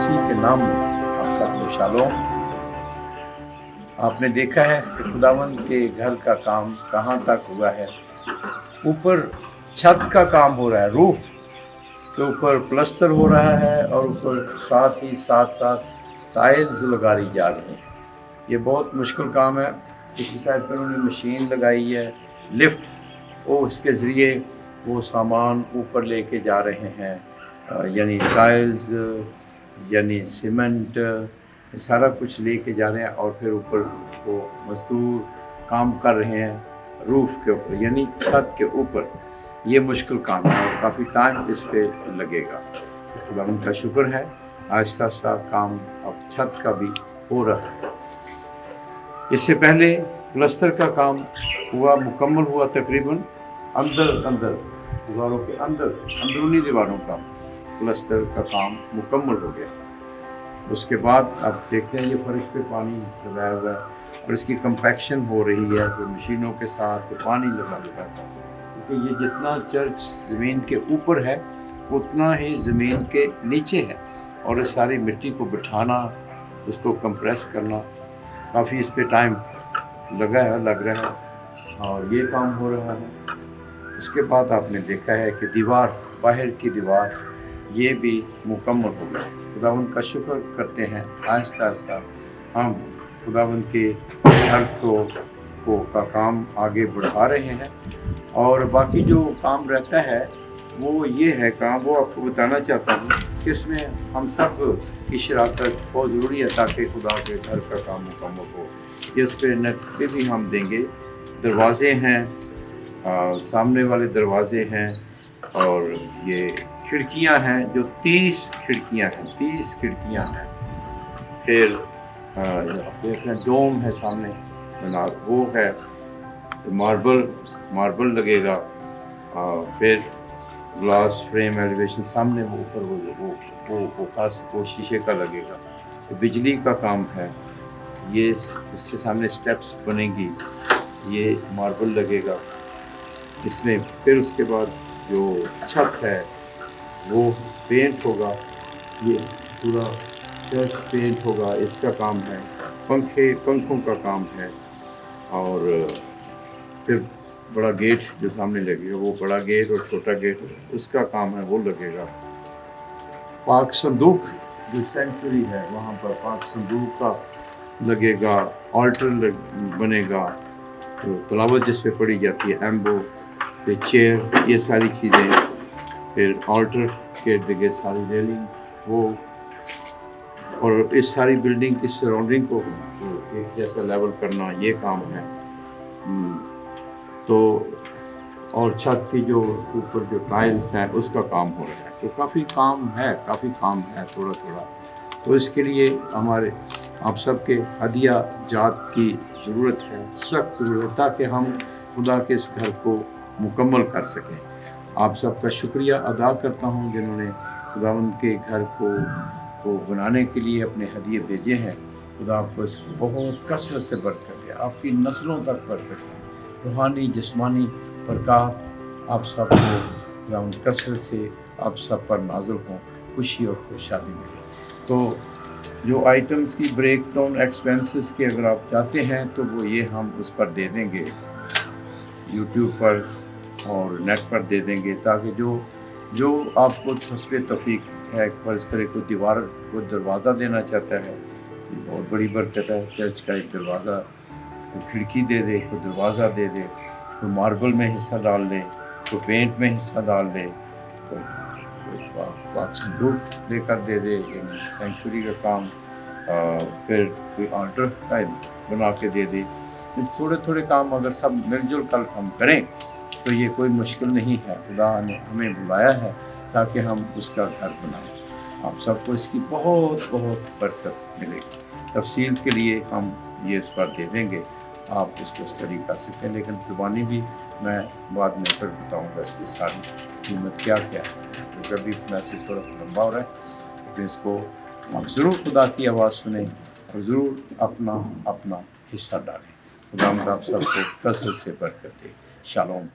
मसीह के नाम में आप सबको शालोम। आपने देखा है कि खुदावंद के घर का काम कहाँ तक हुआ है। ऊपर छत का काम हो रहा है, रूफ के ऊपर प्लस्तर हो रहा है और ऊपर साथ ही साथ टाइल्स लगाई जा रही हैं। ये बहुत मुश्किल काम है। इसी साइड पर उन्होंने मशीन लगाई है, लिफ्ट, वो उसके ज़रिए वो सामान ऊपर लेके जा रहे हैं, यानी टाइल्स, यानी सीमेंट, सारा कुछ लेके जा रहे हैं और फिर ऊपर वो मजदूर काम कर रहे हैं रूफ के ऊपर, यानी छत के ऊपर। ये मुश्किल काम है और काफ़ी टाइम इस पे लगेगा। खुदा उनका शुक्र है, आहिस्ता आहिस्ता काम अब छत का भी हो रहा है। इससे पहले प्लस्तर का काम हुआ, मुकम्मल हुआ तकरीबन अंदर दीवारों के अंदरूनी दीवारों का प्लस्तर का काम मुकम्मल हो गया। उसके बाद अब देखते हैं, ये फर्श पे पानी लगाया हुआ है और इसकी कंपैक्शन हो रही है, तो मशीनों के साथ पानी लगा क्योंकि ये जितना चर्च ज़मीन के ऊपर है उतना ही ज़मीन के नीचे है और इस सारी मिट्टी को बिठाना, उसको कंप्रेस करना, काफ़ी इस पे टाइम लग रहा है और ये काम हो रहा है। इसके बाद आपने देखा है कि दीवार, बाहर की दीवार, ये भी मुकम्मल हो गया। खुदावंद का शुक्र करते हैं, आहिस्ता आहिस्ता हम खुदावंद के घर का काम आगे बढ़ा रहे हैं। और बाकी जो काम रहता है वो ये है काम, वो आपको बताना चाहता हूँ कि इसमें हम सब की शराकत बहुत ज़रूरी है ताकि खुदा के घर का काम मुकम्मल हो। ये उस पर नेट पे भी हम देंगे। दरवाज़े हैं, सामने वाले दरवाज़े हैं और ये खिड़कियां हैं, जो 30 खिड़कियां हैं। फिर अपना डोम है सामने, वो है, तो मार्बल लगेगा। फिर ग्लास फ्रेम एलिवेशन सामने वो ऊपर वो खास वो शीशे का लगेगा। तो बिजली का काम है, ये इससे सामने स्टेप्स बनेंगी, ये मार्बल लगेगा इसमें। फिर उसके बाद जो छत है वो पेंट होगा, ये पूरा चर्च पेंट होगा, इसका काम है। पंखों का काम है और फिर बड़ा गेट जो सामने लगेगा, वो बड़ा गेट और छोटा गेट, उसका काम है, वो लगेगा। पाक संदूक जो सेंचुरी है वहाँ पर पाक संदूक का लगेगा, ऑल्टर बनेगा, तो तलावत जिस पे पढ़ी जाती है, एम्बो, ये चेयर, ये सारी चीज़ें। फिर ऑल्टर के इर्द गिर्द सारी रेलिंग, वो, और इस सारी बिल्डिंग की सराउंडिंग को एक जैसा लेवल करना, ये काम है। तो और छत की जो ऊपर जो टाइल्स हैं उसका काम हो रहा है। तो काफ़ी काम है थोड़ा। तो इसके लिए हमारे आप सबके हदिया जात की ज़रूरत है, सख्त ज़रूरत है, ताकि हम खुदा के इस घर को मुकम्मल कर सकें। आप सबका शुक्रिया अदा करता हूँ जिन्होंने खुदावंद के घर को बनाने के लिए अपने हदिये भेजे हैं। खुदा आपको इस बहुत कसरत से बरकत है, आपकी नस्लों तक बरकत है, रूहानी जिस्मानी बरकत आप सबको खुदावंद कसरत से आप सब पर नाज़िल हों, खुशी और खुशहाली मिले। तो जो आइटम्स की ब्रेक डाउन एक्सपेंसेस की अगर आप चाहते हैं तो वो ये हम उस पर दे देंगे, यूट्यूब पर और नेट पर दे देंगे, ताकि जो आपको हस्बे तौफीक है, फर्ज करे कोई दरवाज़ा देना चाहता है, ये बहुत बड़ी बरकत है। चर्च का एक दरवाज़ा, कोई खिड़की दे दे, कोई दरवाज़ा दे दे, कोई मार्बल में हिस्सा डाल दे, कोई पेंट में हिस्सा डाल दे, कोई पाक संदूक लेकर दे दे, सेंचुरी का काम, फिर कोई ऑल्टर का बना के दे दे। थोड़े काम अगर सब मिलजुल कर हम करें तो ये कोई मुश्किल नहीं है। खुदा ने हमें बुलाया है ताकि हम उसका घर बनाएं। आप सबको इसकी बहुत बरकत मिलेगी। तफसील के लिए हम ये उस पर दे देंगे, आप उसको स्टडी कर सकते हैं, लेकिन ज़ुबानी भी मैं बाद में फिर बताऊँगा इसकी सारी कीमत क्या है। तो कभी मैसेज थोड़ा सा लंबा हो रहा है, लेकिन इसको आप ज़रूर खुदा की आवाज़ सुनें और ज़रूर अपना हिस्सा डालें। खुदा आप सबको कसरत से बरकत दे। शालोम।